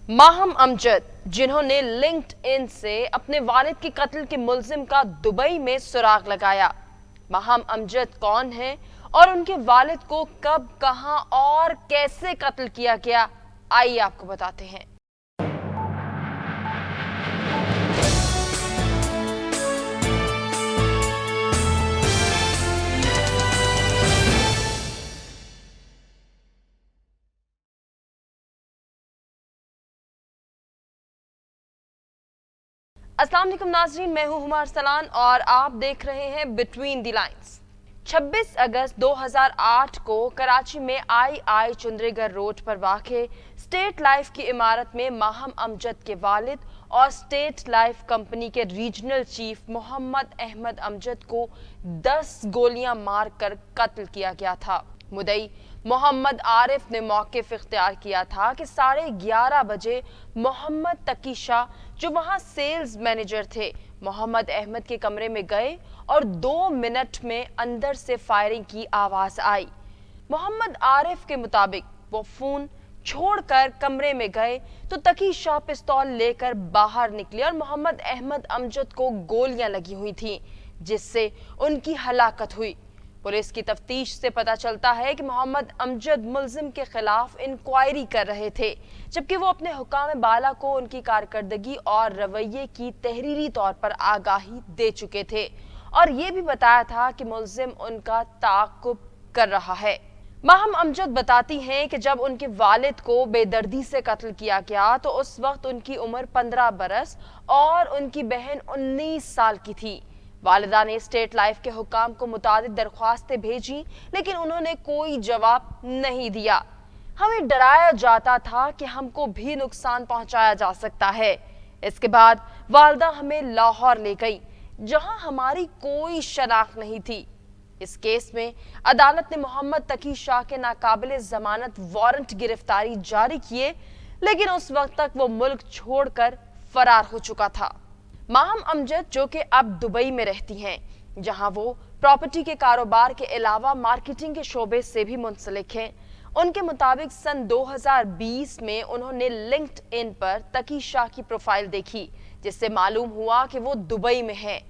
माहम अमजद, जिन्होंने लिंक्डइन से अपने वालिद के कत्ल के मुल्जिम का दुबई में सुराग लगाया। माहम अमजद कौन है और उनके वालिद को कब, कहां और कैसे कत्ल किया गया, आइए आपको बताते हैं। अस्सलाम वालेकुम नाज़रीन, मैं हूं हुमा अरसलान और आप देख रहे हैं बिटवीन द लाइंस। 26 अगस्त 2008 को कराची में आई चुंद्रेगर रोड पर वाक़े स्टेट लाइफ की इमारत में माहम अमजद के वालिद और स्टेट लाइफ कंपनी के रीजनल चीफ मोहम्मद अहमद अमजद को 10 गोलियां मारकर कत्ल किया गया था। मुदई मोहम्मद आरिफ ने मौक़िफ़ इख्तियार किया था कि 11:30 बजे मोहम्मद तकी शाह, जो वहां सेल्स मैनेजर थे, मोहम्मद अहमद के कमरे में गए और 2 मिनट में अंदर से फायरिंग की आवाज आई। मोहम्मद आरिफ के मुताबिक वो फोन छोड़कर कमरे में गए तो तकी शाह पिस्तौल लेकर बाहर निकले और मोहम्मद अहमद अमजद को गोलियां लगी हुई थीं, जिससे उनकी हलाकत हुई। पुलिस की तफ्तीश से पता चलता है कि मोहम्मद अमजद मुल्जिम के खिलाफ इंक्वायरी कर रहे थे, जबकि वो अपने हुकाम बाला को उनकी कारकर्दगी और रवैये की तहरीरी तौर पर आगाही दे चुके थे और ये भी बताया था कि मुल्जिम उनका ताक़ुब कर रहा है। माहम अमजद बताती हैं कि जब उनके वालिद को बेदर्दी से कत्ल किया गया तो उस वक्त उनकी उम्र 15 बरस और उनकी बहन 19 साल की थी। वालिदा ने स्टेट लाइफ के हुकाम को मुतादिद दरख्वास्तें भेजी, लेकिन उन्होंने कोई जवाब नहीं दिया। हमें डराया जाता था कि हमको भी नुकसान पहुंचाया जा सकता है। इसके बाद वालिदा हमें लाहौर ले गई, जहां हमारी कोई शनाख्त नहीं थी। इस केस में अदालत ने मोहम्मद तकी शाह के नाकाबिले जमानत वारंट गिरफ्तारी जारी किए, लेकिन उस वक्त तक वो मुल्क छोड़कर फरार हो चुका था। माहम अमजद, जो कि अब दुबई में रहती हैं, जहां वो प्रॉपर्टी के कारोबार के अलावा मार्केटिंग के शोबे से भी मुंसलिक हैं, उनके मुताबिक सन 2020 में उन्होंने लिंक्डइन पर तकी शाह की प्रोफाइल देखी, जिससे मालूम हुआ कि वो दुबई में है।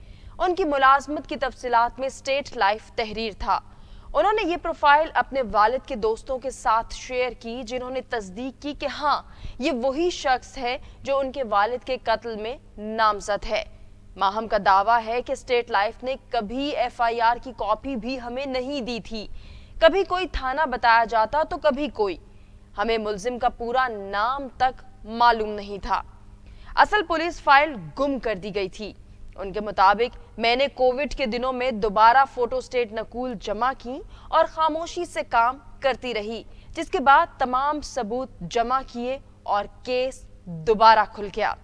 उनकी मुलाजमत की तफसीलात में स्टेट लाइफ तहरीर था। उन्होंने ये प्रोफाइल अपने वालिद के दोस्तों के साथ शेयर की, जिन्होंने तस्दीक की कि हाँ, ये वही शख्स है जो उनके वालिद के कत्ल में नामजद है। माहम का दावा है कि स्टेट लाइफ ने कभी FIR की कॉपी भी हमें नहीं दी थी। कभी कोई थाना बताया जाता तो कभी कोई। हमें मुल्जिम का पूरा नाम तक मालूम नहीं था। असल पुलिस फाइल गुम कर दी गई थी। उनके मुताबिक मैंने कोविड के दिनों में दोबारा फोटोस्टेट नकूल जमा की और खामोशी से काम करती रही, जिसके बाद तमाम सबूत जमा किए और केस दोबारा खुल गया।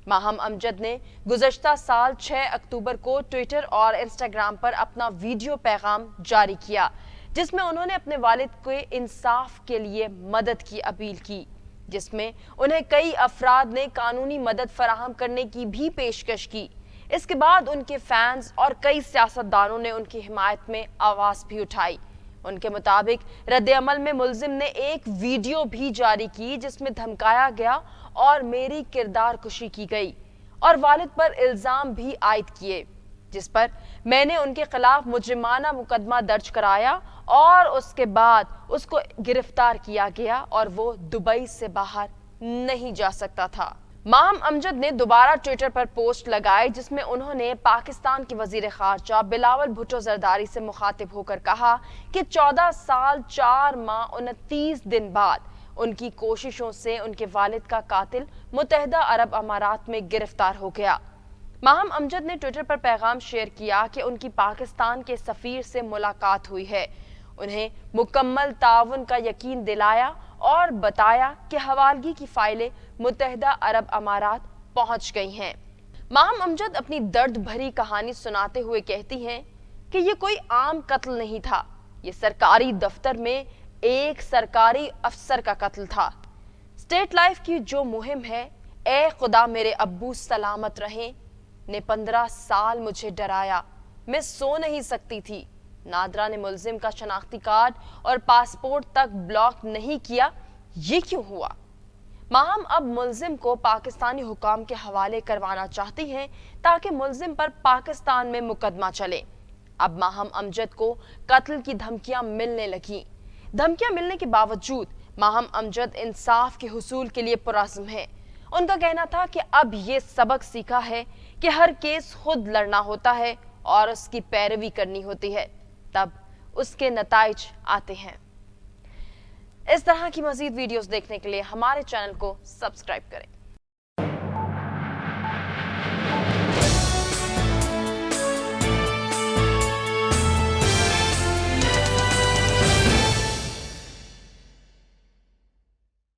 माहम अमजद ने गुज़श्ता साल 6 अक्टूबर को ट्विटर और इंस्टाग्राम पर अपना वीडियो पैगाम जारी किया, जिसमें उन्होंने अपने वालिद के इंसाफ के लिए मदद की अपील की, जिसमें उन्हें कई अफराद ने कानूनी मदद फराहम करने की भी पेशकश की। इसके बाद उनके फैंस और कई सियासतदानों ने उनकी हिमायत में आवाज भी उठाई। उनके मुताबिक रद्द-ए-अमल में मुल्जिम ने एक वीडियो भी जारी की, जिसमें धमकाया गया और मेरी किरदार कुशी की गई और वालिद पर इल्जाम भी आयद किए, जिस पर मैंने उनके खिलाफ मुजरिमाना मुकदमा दर्ज कराया और उसके बाद उसको गिरफ्तार किया गया और वो दुबई से बाहर नहीं जा सकता था। माहम अमजद ने दोबारा ट्विटर पर पोस्ट लगाई, जिसमें उन्होंने पाकिस्तान के वजीर खारजा बिलावल भुट्टो जरदारी से मुखातिब होकर कहा कि 14 साल 4 माह 29 दिन बाद उनकी कोशिशों से उनके वालिद का कातिल मुत्तहिदा अरब अमारात में गिरफ्तार हो गया। माहम अमजद ने ट्विटर पर पैगाम शेयर किया कि उनकी पाकिस्तान के सफीर से मुलाकात हुई है, उन्हें मुकम्मल ताउन का यकीन दिलाया और बताया कि हवालगी की फाइलें मुत्तहिदा अरब अमारात पहुंच गई हैं। माहम अमजद अपनी दर्द भरी कहानी सुनाते हुए कहती हैं कि ये कोई आम कत्ल नहीं था, ये सरकारी दफ्तर में एक सरकारी अफसर का कत्ल था। स्टेट लाइफ की जो मुहिम है, ए खुदा मेरे अब्बू सलामत रहें, ने 15 साल मुझे डराया। मैं सो नहीं सकती थी। नादरा ने मुल्जिम का शनाख्ती कार्ड और पासपोर्ट तक ब्लॉक नहीं किया, ये क्यों हुआ? माहम अब मुलजिम को पाकिस्तानी हुकाम के हवाले करवाना चाहती हैं ताकि मुलजिम पर पाकिस्तान में मुकदमा चले। अब माहम अमजद को कत्ल की धमकियां मिलने लगी। धमकियां मिलने के बावजूद माहम अमजद इंसाफ के हुसूल के लिए पुरज़्म है। उनका कहना था कि अब ये सबक सीखा है कि हर केस खुद लड़ना होता है और उसकी पैरवी करनी होती है, तब उसके नताइज आते हैं। इस तरह की मजीद वीडियोस देखने के लिए हमारे चैनल को सब्सक्राइब करें।